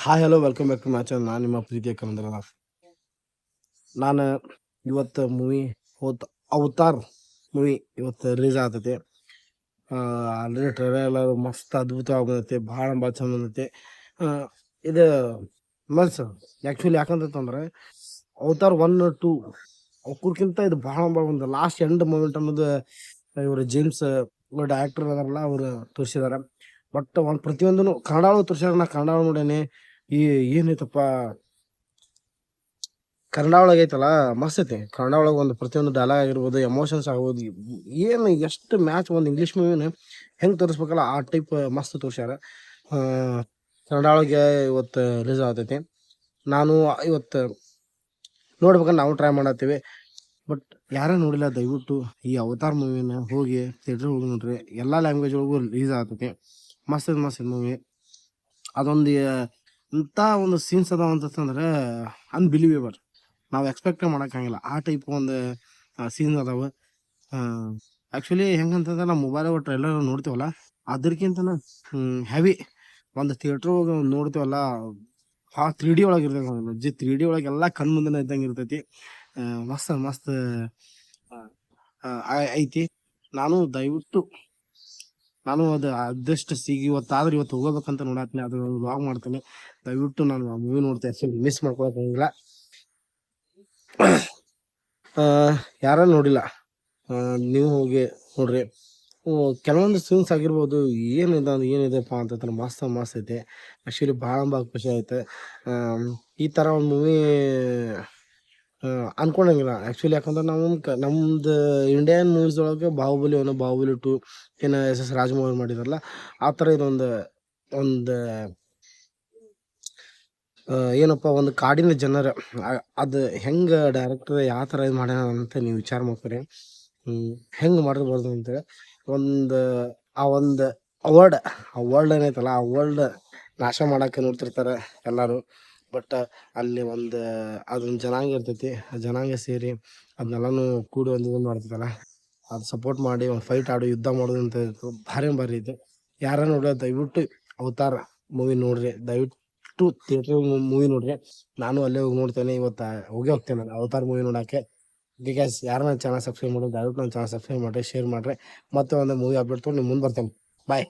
Hi hello welcome back to my channel. ನಾನು ನಿಮ್ಮ ಪ್ರೀತಿಯ ಕನ್ನಡ. ನಾನು ಇವತ್ತು ಮೂವಿ ಅವತಾರ್ ಮೂವಿ ಇವತ್ತು ರಿಲೀಸ್ ಆಗ್ತೈತಿ. ಆಲ್ರೆಡಿ ಟ್ರೈಲರ್ ಮಸ್ತ್ ಅದ್ಭುತವಾಗಿ ಬಂದೈತಿ, ಭಾಳ ಚಂದ ಬಂದೈತಿ. ಇದು ಮನ್ಸ್ ಆ್ಯಕ್ಚುಲಿ ಯಾಕಂತಂದ್ರೆ ಅವತಾರ್ 1-2 ಅವ್ರಕ್ಕಿಂತ ಇದು ಭಾಳ ಒಂದು ಲಾಸ್ಟ್ ಎಂಡ್ ಮೂಮೆಂಟ್ ಅನ್ನೋದು ಇವರು ಜೇಮ್ಸ್ ಡೈರೆಕ್ಟರ್ ಅದಾರಲ್ಲ ಅವರು ತೋರಿಸಿದಾರೆ. ಬಟ್ ಒಂದು ಪ್ರತಿಯೊಂದೂ ಕನ್ನಡ ಒಳಗೆ ತೋರಿಸಿದಾರೆ. ನಾ ಕನ್ನಡ ನೋಡೇನೆ. ಏನೈತಪ್ಪ ಕನ್ನಡ ಒಳಗೆ ಐತಲ್ಲ ಮಸ್ತ್ ಐತಿ. ಕನ್ನಡ ಒಳಗೆ ಒಂದು ಪ್ರತಿಯೊಂದು ಡೈಲಾಗ್ ಆಗಿರ್ಬೋದು, ಎಮೋಷನ್ಸ್ ಆಗ್ಬೋದು, ಏನು ಎಷ್ಟು ಮ್ಯಾಚ್ ಒಂದು ಇಂಗ್ಲೀಷ್ ಮೂವಿನ ಹೆಂಗೆ ತೋರಿಸ್ಬೇಕಲ್ಲ ಆ ಟೈಪ್ ಮಸ್ತ್ ತೋರಿಸ್ಯಾರ. ಕನ್ನಡ ಒಳಗೆ ಇವತ್ತು ರಿಲೀಸ್ ಆಗ್ತೈತಿ. ನಾನು ಇವತ್ತು ನೋಡ್ಬೇಕಂದ್ರೆ ನಾವು ಟ್ರೈ ಮಾಡತ್ತೀವಿ. ಬಟ್ ಯಾರೇ ನೋಡಿಲ್ಲ ದಯವಿಟ್ಟು ಈ ಅವತಾರ್ ಮೂವಿನ ಹೋಗಿ ಥಿಯೇಟ್ರ್ ಹೋಗಿ ನೋಡ್ರಿ. ಎಲ್ಲ ಲ್ಯಾಂಗ್ವೇಜ್ ಒಳಗೂ ರಿಲೀಸ್ ಆಗ್ತೈತಿ. ಮಸ್ತ್ ಮೂವಿ. ಅದೊಂದು ಇಂಥ ಒಂದು ಸೀನ್ಸ್ ಅದಾವ ಅಂತಂದ್ರೆ ಅನ್ಬಿಲೀವೇಬಲ್. ನಾವು ಎಕ್ಸ್ಪೆಕ್ಟೇ ಮಾಡೋಕ್ಕಾಗಿಲ್ಲ ಆ ಟೈಪ್ ಒಂದು ಸೀನ್ಸ್ ಅದಾವೆ. ಆ್ಯಕ್ಚುಲಿ ಹೆಂಗಂತಂದ್ರೆ ನಾವು ಮೊಬೈಲ್ ಟ್ರೈಲರ್ ನೋಡ್ತೀವಲ್ಲ ಅದಕ್ಕಿಂತ ಹೆವಿ ಒಂದು ಥಿಯೇಟ್ರ್ ಹೋಗಿ ನೋಡ್ತೀವಲ್ಲ ಆ 3D ಒಳಗೆ ಇರ್ತೈತಿ. 3D ಒಳಗೆ ಎಲ್ಲ ಕಣ್ಣು ಮುಂದೆ ಇದ್ದಂಗೆ ಇರ್ತೈತಿ. ಮಸ್ತ್ ಐತಿ. ದಯವಿಟ್ಟು ನಾನು ಆದಷ್ಟು ಇವತ್ತಾದ್ರೆ ಇವತ್ತು ಹೋಗ್ಬೇಕಂತ ನೋಡತ್ತೀನಿ. ಅದು ವ್ಲಾಗ್ ಮಾಡ್ತೀನಿ. ದಯವಿಟ್ಟು ನಾನು ಆ ಮೂವಿ ನೋಡ್ತಾ ಇರ್ತೀನಿ, ಮಿಸ್ ಮಾಡ್ಕೊಳಕ್ಕಾಗಿಲ್ಲ. ಯಾರು ನೋಡಿಲ್ಲ ನೀವು ಹೋಗಿ ನೋಡ್ರಿ. ಕೆಲವೊಂದು ಸೀನ್ಸ್ ಆಗಿರ್ಬೋದು, ಏನಿದೆಪ್ಪ ಅಂತಂದ್ರೆ ಮಸ್ತ್ ಐತೆ. ಆ್ಯಕ್ಚುಲಿ ಭಾಳ ಖುಷಿ ಐತೆ. ಈ ಥರ ಒಂದು ಮೂವಿ ಅನ್ಕೊಂಡಂಗಿಲ್ಲ ಆ್ಯಕ್ಚುಲಿ. ಯಾಕಂದ್ರೆ ನಮ್ದು ಇಂಡಿಯನ್ ಮೂವೀಸ್ ಒಳಗೆ ಬಾಹುಬಲಿ 1, ಬಾಹುಬಲಿ 2 ಏನು SS ರಾಜಮೌಳಿ ಮಾಡಿದಾರಲ್ಲ ಆ ಥರ ಇದೊಂದು ಏನಪ್ಪ ಒಂದು ಕಾಡಿನ ಜನರ ಅದು ಹೆಂಗೆ ಡೈರೆಕ್ಟರ್ ಯಾವ ಥರ ಇದು ಮಾಡ್ಯಾನ ಅಂತ ನೀವು ವಿಚಾರ ಮಾಡ್ತೀರಿ. ಹೆಂಗೆ ಮಾಡಿರ್ಬೋದು ಅಂತೇಳಿ ಒಂದು ವರ್ಲ್ಡ್ ಏನೈತಲ್ಲ ಆ ವರ್ಲ್ಡ್ ನಾಶ ಮಾಡೋಕ್ಕೆ ನೋಡ್ತಿರ್ತಾರೆ ಎಲ್ಲರೂ. ಬಟ್ ಅಲ್ಲಿ ಅದೊಂದು ಜನಾಂಗ ಇರ್ತೈತಿ. ಆ ಜನಾಂಗ ಸೇರಿ ಅದನ್ನೆಲ್ಲನೂ ಕೂಡಿ ಒಂದು ಇದು ಮಾಡ್ತಿದ್ದಲ್ಲ, ಅದು ಸಪೋರ್ಟ್ ಮಾಡಿ ಒಂದು ಫೈಟ್ ಆಡು ಯುದ್ಧ ಮಾಡೋದು ಅಂತ ಭಾರಿ ಐತೆ. ಯಾರ ನೋಡ್ರಿ ದಯವಿಟ್ಟು ಅವತಾರ್ ಮೂವಿ ನೋಡ್ರಿ. ದಯವಿಟ್ಟು ಥಿಯೇಟ್ರ್ ಮೂವಿ ನೋಡ್ರಿ. ನಾನು ಅಲ್ಲೇ ಹೋಗಿ ನೋಡ್ತೇನೆ. ಇವತ್ತು ಹೋಗ್ತೇನೆ ನಾನು ಅವತಾರ್ ಮೂವಿ ನೋಡೋಕ್ಕೆ. ಬಿಕಾಸ್ ಯಾರು ನನ್ನ ಚಾನಲ್ ಸಬ್ಸ್ಕ್ರೈಬ್ ಮಾಡೋದು ದಯವಿಟ್ಟು ನನ್ನ ಚಾನಲ್ ಸಬ್ಸ್ಕ್ರೈಬ್ ಮಾಡಿರಿ, ಶೇರ್ ಮಾಡಿರಿ. ಮತ್ತೆ ಒಂದು ಮೂವಿ ಅಪ್ಡೇಟ್ ತೊಗೊಂಡು ನಿಮ್ಮ ಮುಂದೆ ಬರ್ತೇನೆ. ಬಾಯ್.